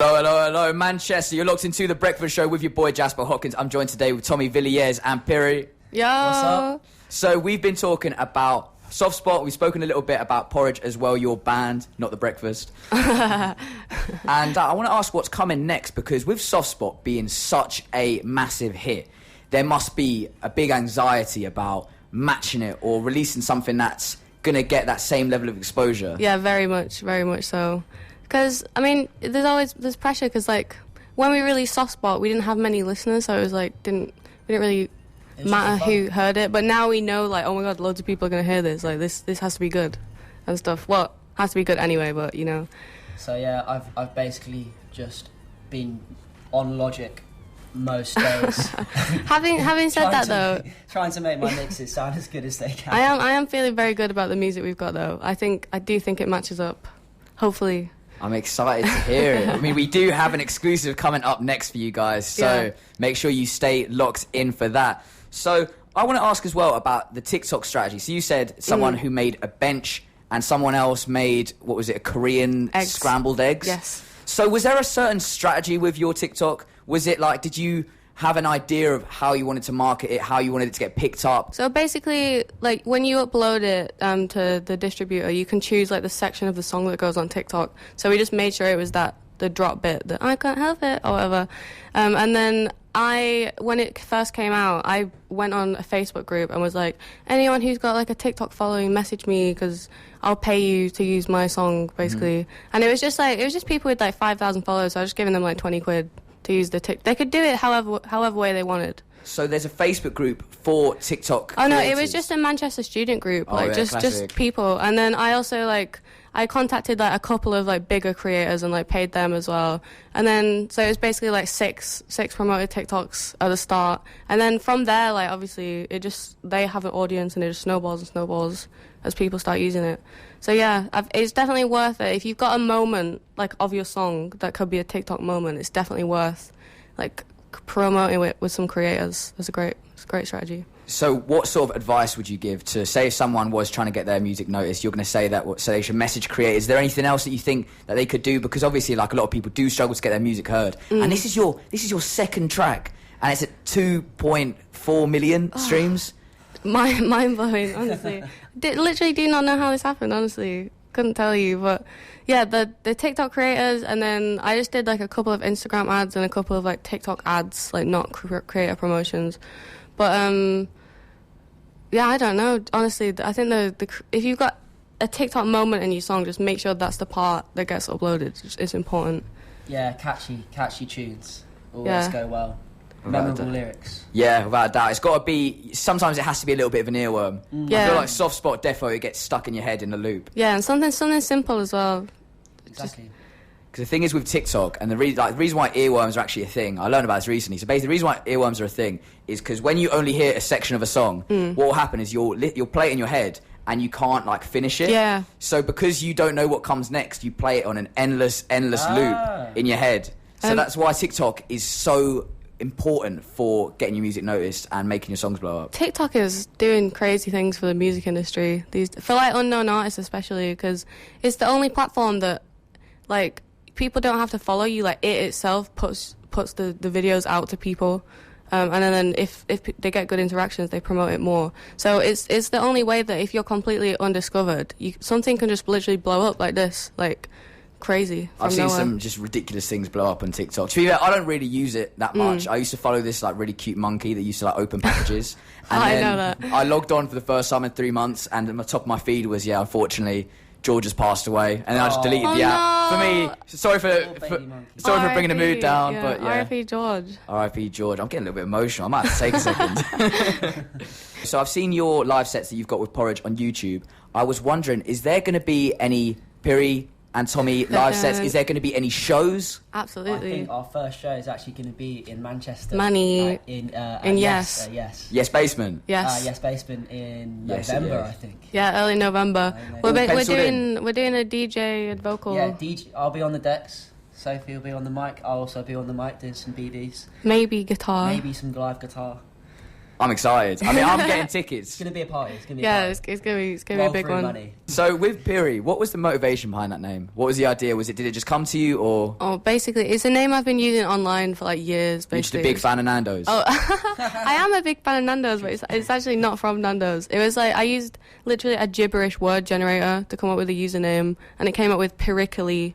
Hello, Manchester. You're locked into The Breakfast Show with your boy Jasper Hopkins. I'm joined today with Tommy Villiers and Piri. Yo! What's up? So we've been talking about Soft Spot. We've spoken a little bit about Porridge as well, your band, not The Breakfast. And I want to ask what's coming next, because with Soft Spot being such a massive hit, there must be a big anxiety about matching it or releasing something that's going to get that same level of exposure. Yeah, very much so. Because, I mean, there's pressure, because, like, when we released Soft Spot, we didn't have many listeners, so it was, like, we didn't really matter who heard it. But now we know, like, oh my god, loads of people are going to hear this. Like, this has to be good and stuff. Well, it has to be good anyway, but, you know. So, yeah, I've basically just been on Logic most days. having said that, though... Trying to make my mixes sound as good as they can. I am feeling very good about the music we've got, though. I do think it matches up. Hopefully. I'm excited to hear it. I mean, we do have an exclusive coming up next for you guys, so make sure you stay locked in for that. So I want to ask as well about the TikTok strategy. So you said someone who made a bench and someone else made, what was it, a Korean scrambled eggs? Yes. So was there a certain strategy with your TikTok? Was it like, did you have an idea of how you wanted to market it, how you wanted it to get picked up? So basically, like, when you upload it to the distributor, you can choose, like, the section of the song that goes on TikTok. So we just made sure it was the drop bit, that I can't help it, or whatever. And then when it first came out, I went on a Facebook group and was like, anyone who's got, like, a TikTok following, message me, because I'll pay you to use my song, basically. And it was just people with, like, 5,000 followers, so I was just giving them, like, 20 quid. To use the They could do it however way they wanted. So there's a Facebook group for TikTok Oh no, creators. it was just a Manchester student group, classic. just people. And then I also I contacted like a couple of like bigger creators and like paid them as well. And then so it was basically like six promoted TikToks at the start. And then from there, like obviously they have an audience and it just snowballs and snowballs as people start using it. So yeah, it's definitely worth it. If you've got a moment like of your song that could be a TikTok moment, it's definitely worth like promoting it with some creators. It's a great strategy. So what sort of advice would you give to, say if someone was trying to get their music noticed, you're going to say that, so they should message creators. Is there anything else that you think that they could do? Because obviously like a lot of people do struggle to get their music heard. And this is your second track and it's at 2.4 million streams. Mind blowing, honestly. Literally do not know how this happened, honestly. Couldn't tell you, but yeah, the TikTok creators, and then I just did like a couple of Instagram ads and a couple of like TikTok ads, like not creator promotions. But yeah, I don't know. Honestly, I think if you've got a TikTok moment in your song, just make sure that's the part that gets uploaded. It's important. Yeah, catchy tunes always go well. Memorable lyrics. Yeah, without a doubt. It's got to be, sometimes it has to be a little bit of an earworm. Yeah. I feel like Soft Spot defo, it gets stuck in your head in the loop. Yeah, and something simple as well. Exactly. Because the thing is with TikTok, and the reason why earworms are actually a thing, I learned about this recently. So basically the reason why earworms are a thing is because when you only hear a section of a song, what will happen is you'll play it in your head and you can't like finish it. Yeah. So because you don't know what comes next, you play it on an endless loop in your head. So that's why TikTok is so important for getting your music noticed and making your songs blow up. TikTok is doing crazy things for the music industry, for like unknown artists especially, because it's the only platform that like people don't have to follow you. Like it itself puts the videos out to people, and then if they get good interactions, they promote it more. So it's the only way that if you're completely undiscovered, something can just literally blow up like this, like crazy. I've seen some just ridiculous things blow up on TikTok. To be fair, I don't really use it that much. I used to follow this like really cute monkey that used to like open packages. And I know that. I logged on for the first time in 3 months, and at the top of my feed was unfortunately George has passed away, and then I just deleted the app. For me, sorry for bringing the mood down, but yeah. R.I.P. George. R.I.P. George. I'm getting a little bit emotional. I might have to take a second. So I've seen your live sets that you've got with Porridge on YouTube. I was wondering, is there going to be any Piri and Tommy live sets? Is there going to be any shows? Absolutely. I think our first show is actually going to be in Manchester. in Yes. Yes Basement. Yes. Yes Basement in November, I think. Yeah, early November. We're doing a DJ and vocal. Yeah, DJ. I'll be on the decks. Sophie will be on the mic. I'll also be on the mic doing some BDs. Maybe guitar. Maybe some live guitar. I'm excited. I mean, I'm getting It's tickets. gonna be a party. It's gonna be Yeah, a party. it's gonna be a big Free one. money. So with Piri, what was the motivation behind that name? What was the idea? Did it just come to you, or Oh, basically, it's a name I've been using online for like years. you're just a Basically, big fan of Nando's? Oh, I am a big fan of Nando's, but it's actually not from Nando's. It was like I used literally a gibberish word generator to come up with a username, and it came up with Pirically,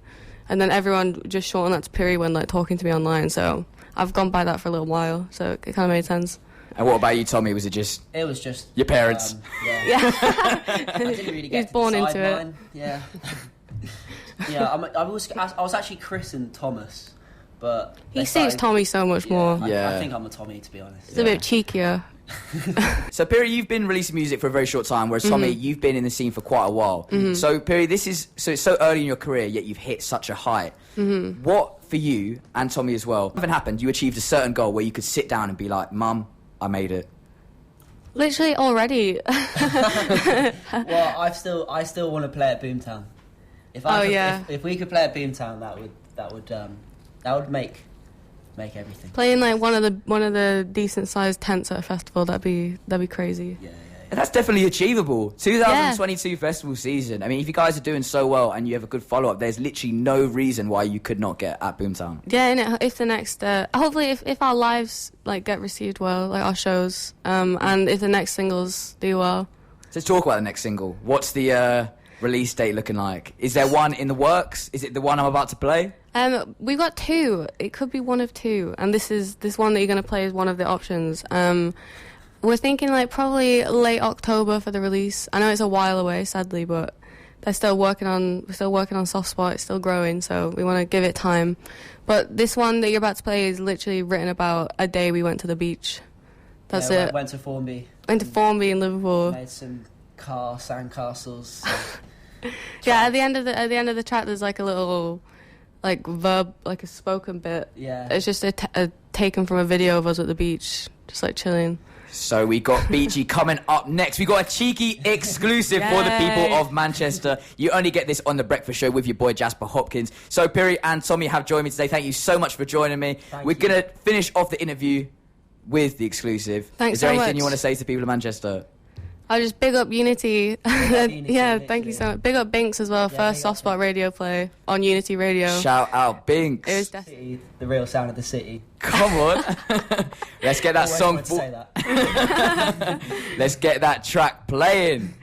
and then everyone just shortened that to Piri when like talking to me online. So I've gone by that for a little while, so it kind of made sense. And what about you, Tommy? Was it just It was just your parents? Yeah. Yeah, I didn't really He get was to born decide into it. mine. Yeah. Yeah. I was actually christened Thomas, but he they suits started- Tommy so much Yeah, more. Yeah. I think I'm a Tommy, to be honest. It's a bit cheekier. So Piri, you've been releasing music for a very short time, whereas Tommy, you've been in the scene for quite a while. So Piri, it's so early in your career, yet you've hit such a height. What for you and Tommy as well? Something happened. You achieved a certain goal where you could sit down and be like, "Mum, I made it." Literally already. Well, I still want to play at Boomtown. If we could play at Boomtown, that would make everything. Playing like one of the decent sized tents at a festival, that'd be crazy. Yeah. And that's definitely achievable. 2022 festival season. I mean, if you guys are doing so well and you have a good follow-up, there's literally no reason why you could not get at Boomtown. Yeah, and if the next, hopefully if our lives like get received well, like our shows, and if the next singles do well. So let's talk about the next single. What's the release date looking like? Is there one in the works? Is it the one I'm about to play? We've got two. It could be one of two, and this one that you're gonna play is one of the options. We're thinking like probably late October for the release. I know it's a while away, sadly, but we're still working on Soft Spot. It's still growing, so we want to give it time. But this one that you're about to play is literally written about a day we went to the beach. That's Yeah, it. Went to Formby. Went to Formby in Liverpool. Made some sandcastles. Yeah, at the end of the track, there's like a little like verb, like a spoken bit. Yeah. It's just taken from a video of us at the beach, just like chilling. So we got Beachy coming up next. We got a cheeky exclusive for the people Yay. of Manchester. You only get this on The Breakfast Show with your boy Jasper Hopkins. So Piri and Tommy have joined me today. Thank you so much for joining me. We're going to finish off the interview with the exclusive. Thanks Is there so anything much. you want to say to people of Manchester? I'll just big up Unity. Unity, Yeah, literally. thank you so much. Big up Binks as well. Yeah, First big up Soft Spot radio play on Unity Radio. Shout out Binks. It was City, the real sound of the city. Come on. Let's get that Always song. wanted to say that. Let's get that track playing.